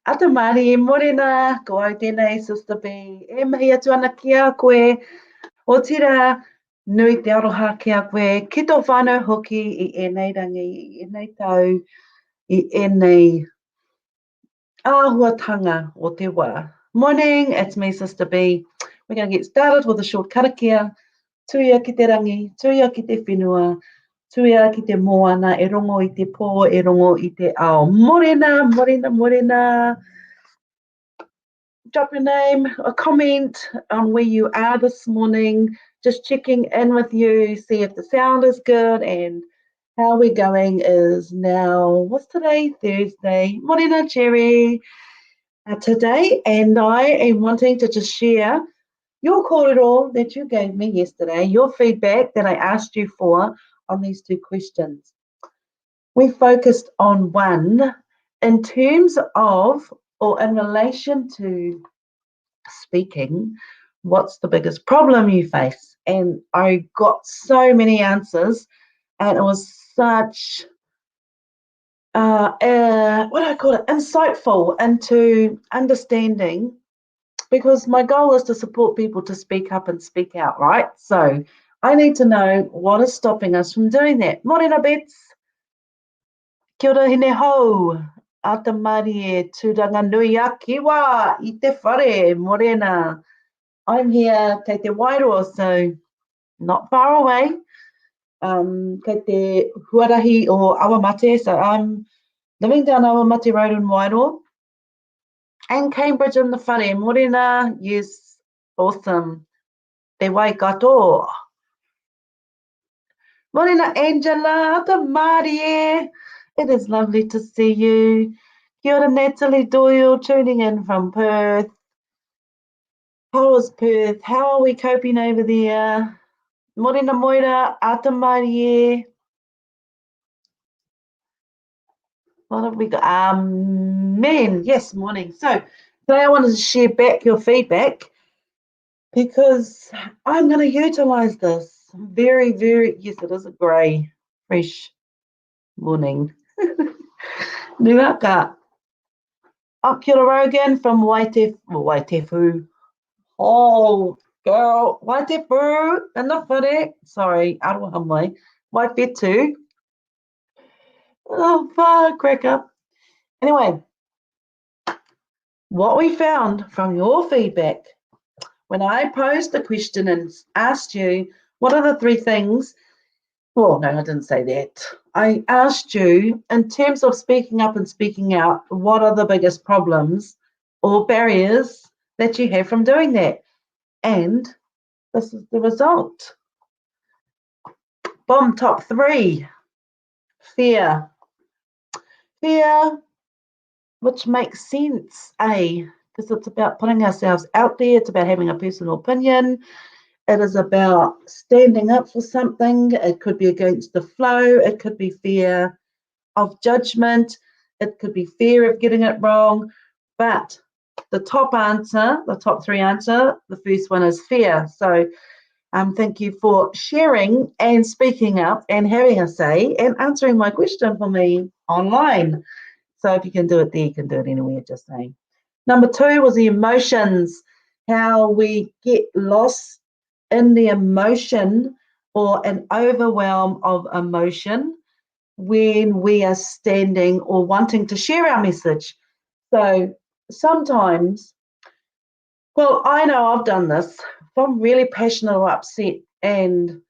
Ata Māori e morena, ko au tēnei Sista B. E mahi atu ana ki a koe, o tira nui te aroha ki a koe, ki tō whānau hoki I ēnei rangi, I ēnei tau, I ēnei āhuatanga o te wā. Morning, it's me Sista B. We're going to get started with a short karakia. Tuia ki te rangi, tuia ki te whenua, tuia ki te moana, e rongo I te pō, e rongo I te ao. Morena, morena, morena. Drop your name, a comment on where you are this morning, just checking in with you, see if the sound is good and how we're going is now, what's today? Thursday. Morena Cherry. Today, and I am wanting to just share your kōrero that you gave me yesterday, your feedback that I asked you for on these two questions. We focused on one in terms of or in relation to speaking, what's the biggest problem you face? And I got so many answers, and it was such what do I call it? Insightful into understanding, because my goal is to support people to speak up and speak out, right? So I need to know what is stopping us from doing that. Morena Bets. Kia ora hine hou. Ata Māori e tūranga nui a kiwa I te whare, morena. I'm here kei te Wairoa, so not far away. Kei te huarahi o Awamate, so I'm living down Awamate Road in Wairoa. And Cambridge in the whare, morena, yes, awesome. Te wai katoa. Morena Angela, ata Māori e. It is lovely to see you. Kia ora Natalie Doyle tuning in from Perth. How is Perth? How are we coping over there? Morena Moira, ata Māori e. What have we got? Amen. Yes, morning. So today I wanted to share back your feedback because I'm going to utilise this. Very, very, yes, it is a grey, fresh morning. Nuaka. Kia ora Rogan from Waitefu. Oh, girl, Waitefu in the whare. Sorry, aroha mai. Waitefu. Oh, fuck, crack up. Anyway, what we found from your feedback when I posed the question and asked you, what are the three things? Well, no, I didn't say that. I asked you, in terms of speaking up and speaking out, what are the biggest problems or barriers that you have from doing that? And this is the result. Boom, top three. Fear. Fear, which makes sense, because it's about putting ourselves out there. It's about having a personal opinion. It is about standing up for something. It could be against the flow. It could be fear of judgment. It could be fear of getting it wrong. But the top answer, the top three answer, the first one is fear. So thank you for sharing and speaking up and having a say and answering my question for me online. So if you can do it there, you can do it anywhere, just saying. Number two was the emotions, how we get lost in the emotion or an overwhelm of emotion when we are standing or wanting to share our message. So sometimes, well, I know I've done this. If I'm really passionate or upset and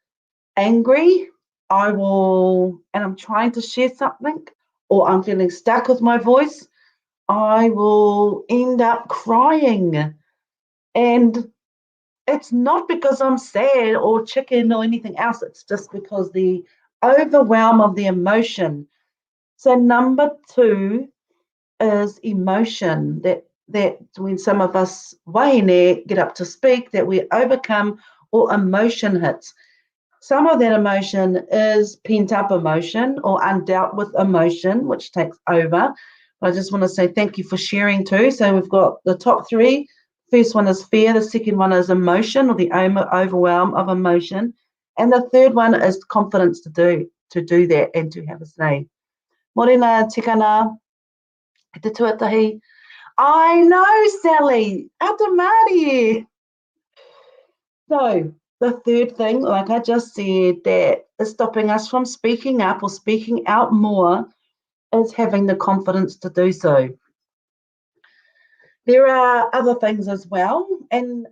angry, I will, and I'm trying to share something, or I'm feeling stuck with my voice, I will end up crying. And it's not because I'm sad or chicken or anything else. It's just because the overwhelm of the emotion. So number two is emotion, that when some of us wahine get up to speak, that we overcome or emotion hits. Some of that emotion is pent up emotion or undealt with emotion, which takes over. But I just want to say thank you for sharing too. So we've got the top three. First one is fear. The second one is emotion or the overwhelm of emotion. And the third one is confidence to do that and to have a say. Morena tikana, te tuatahi. I know, Sally. Atamari. So the third thing, like I just said, that is stopping us from speaking up or speaking out more is having the confidence to do so. There are other things as well, and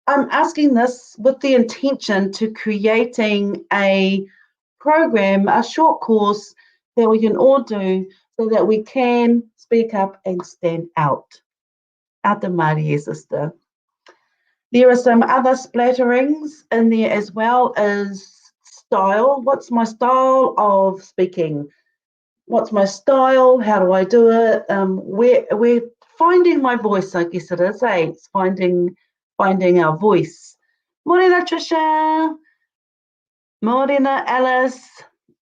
I'm asking this with the intention to creating a program, a short course that we can all do so that we can speak up and stand out. Ata Māori, sister. There are some other splatterings in there as well as style. What's my style of speaking? What's my style? How do I do it? We're finding my voice, I guess it is. It's finding our voice. Morena Trisha, morena Alice,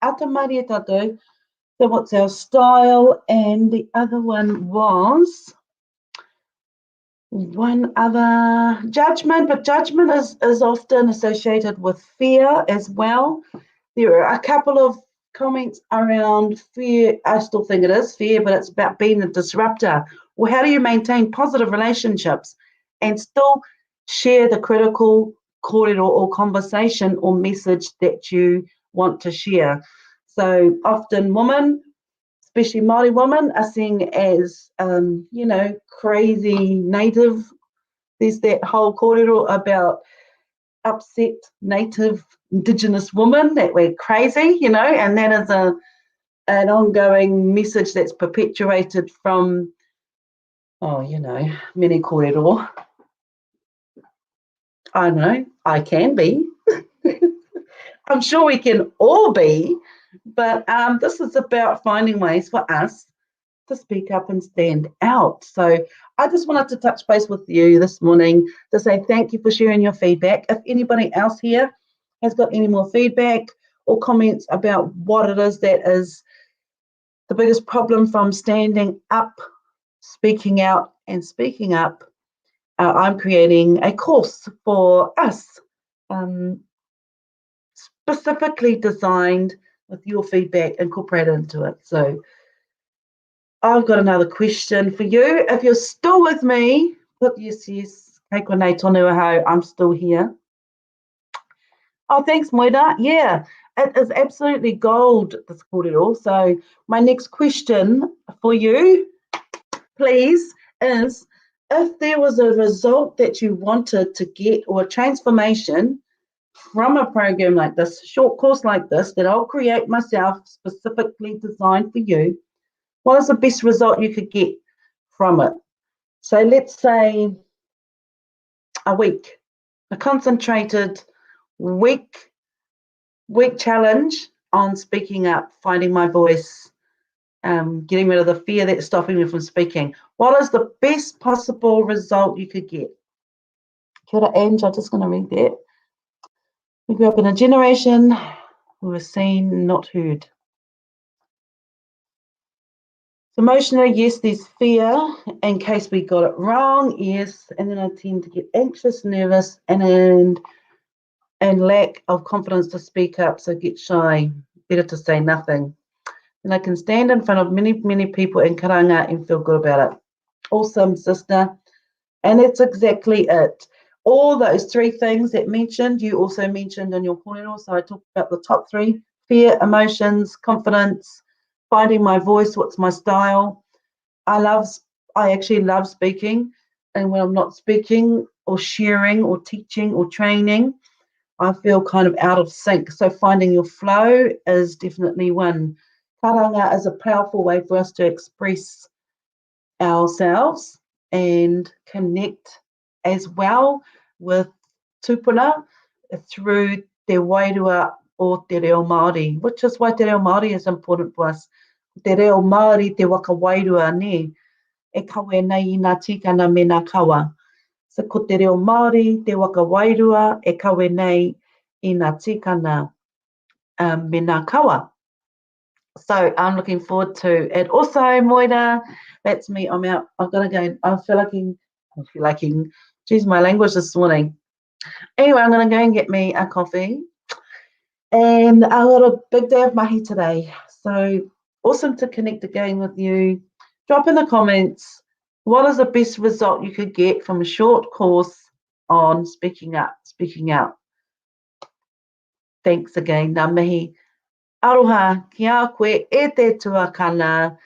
ata Maria tātou. So what's our style? And the other one was one other judgment, but judgment is often associated with fear as well. There are a couple of comments around fear. I still think it is fear, but it's about being a disruptor. Well, how do you maintain positive relationships and still share the critical corridor or conversation or message that you want to share? So often women, especially Māori women, are seen as, crazy native. There's that whole corridor about upset native indigenous women that we're crazy, and that is an ongoing message that's perpetuated from, many corridor. I know, I can be. I'm sure we can all be, but this is about finding ways for us to speak up and stand out. So I just wanted to touch base with you this morning to say thank you for sharing your feedback. If anybody else here has got any more feedback or comments about what it is that is the biggest problem from standing up, speaking out and speaking up, I'm creating a course for us, specifically designed with your feedback incorporated into it. So I've got another question for you. If you're still with me, put yes. Kei konei tonu ahau, I'm still here. Oh, thanks, Moira. Yeah, it is absolutely gold, this kōrero. So my next question for you, please, is if there was a result that you wanted to get or a transformation from a program like this, short course like this, that I'll create myself specifically designed for you, what is the best result you could get from it? So let's say a week, a concentrated week challenge on speaking up, finding my voice, getting rid of the fear that's stopping me from speaking. What is the best possible result you could get? Kia ora, Ange, I'm just going to read that. We grew up in a generation who was seen, not heard. Emotionally, yes, there's fear in case we got it wrong, yes, and then I tend to get anxious, nervous, and lack of confidence to speak up, so get shy, better to say nothing. And I can stand in front of many, many people in karanga and feel good about it. Awesome, sister. And that's exactly it. All those three things that mentioned, you also mentioned in your kōrero. So I talked about the top three: fear, emotions, confidence, finding my voice, what's my style. I actually love speaking, and when I'm not speaking or sharing or teaching or training, I feel kind of out of sync. So finding your flow is definitely one. Karanga is a powerful way for us to express ourselves and connect as well with tupuna through te wairua o te reo Māori, which is why te reo Māori is important for us. Te reo Māori te waka wairua ne, e kawe nei i ngā tikana me ngā kawa. So ko te reo Māori te waka wairua, e kawe nei i ngā tikana me ngā kawa. So I'm looking forward to it. Also, Moira, that's me. I'm out. I've got to go. I feel like, geez, my language this morning. Anyway, I'm going to go and get me a coffee. And I got a big day of mahi today. So awesome to connect again with you. Drop in the comments What is the best result you could get from a short course on speaking up, speaking out? Thanks again, ngā mihi. Aroha, ki a koe e te tuakana,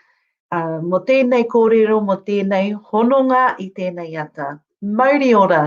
mo tēnei kōrero, mo tēnei hononga i tēnei ata. Mauri ora.